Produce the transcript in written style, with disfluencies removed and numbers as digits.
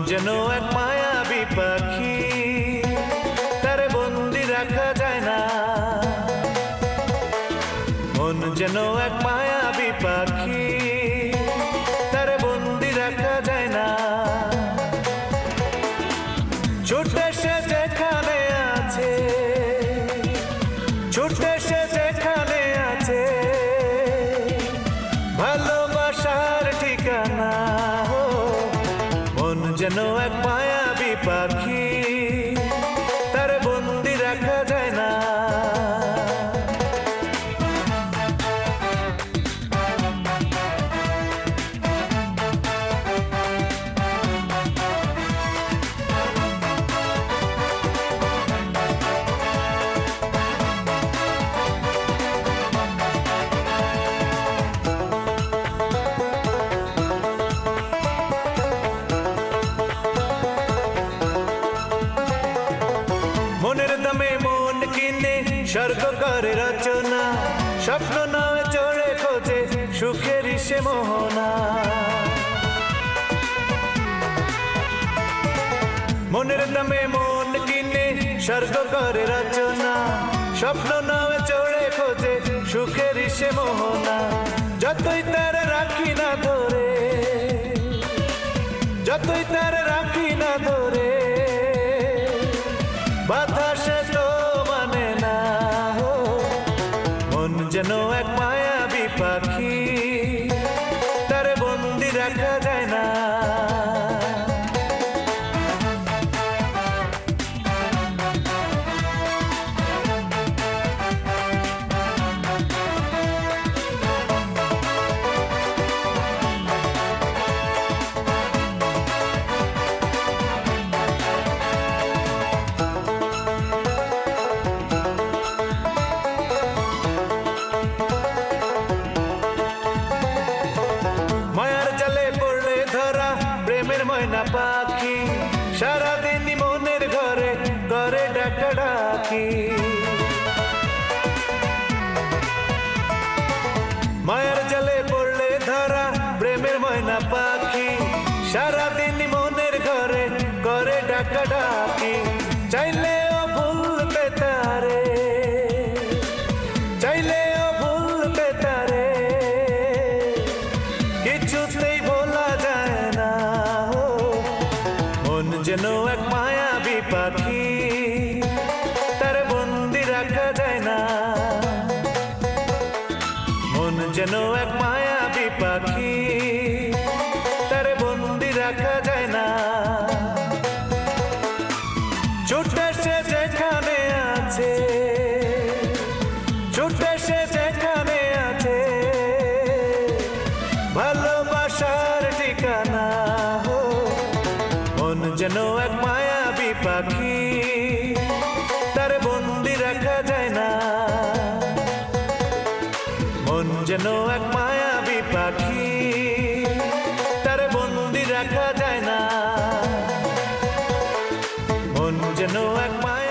যেন এক মায়াবী পাখি, তারে বন্দি রাখা যায় না। মন যেন এক মায়াবী পাখি, তারে বন্দি রাখা যায় না। ছুটে সে যেখানে আছে, ছুটে সে যেখানে আছে, ভালোবাসার ঠিকানা। মন যেন এক মায়াবী পাখি, তারে বন্দি রাখা যায় না। মনের দামে মন কিনে স্বর্গ করে রচনা, স্বপ্ন নয় চড়ে খোঁজে সুখের সে মোহনা। মনের দামে মন কিনে স্বর্গ করে রচনা, স্বপ্ন নয় চড়ে খোঁজে সুখের সে মোহনা। যতই তার রাখি না ধরে, যতই তার রাখি না ধরে, বাধা সে তো মানে না। মন যেন এক মায়াবী পাখি, তারে বন্দি রাখা যায় না। মায়ার জালে পড়লে ধরা প্রেমের ময়না পাখি, সারাদিন মনের ঘরে করে ডাকাডাকি। মায়ার জালে পড়লে ধরা প্রেমের ময়না পাখি, সারাদিন মনের ঘরে করে ডাকাডাকি। চাইলেও ভুলতে তারে, চাইলেও ভুলতে তারে, কিছুতেই ভোলা যায় না। মন যেন এক মায়াবী পাখি, তারে বন্দি রাখা যায় না। মন যেন এক মায়াবী পাখি, তারে বন্দি রাখা যায় না। ছুটে সে যেখানে আছে, ছুটে সে যেখানে আছে, ভালোবাসার ঠিকানা। মন যেন এক মায়াবী পাখি, তারে বন্দি রাখা যায় না। মন যেন এক মায়াবী পাখি, তারে বন্দি রাখা যায় না। মন যেন এক মায়া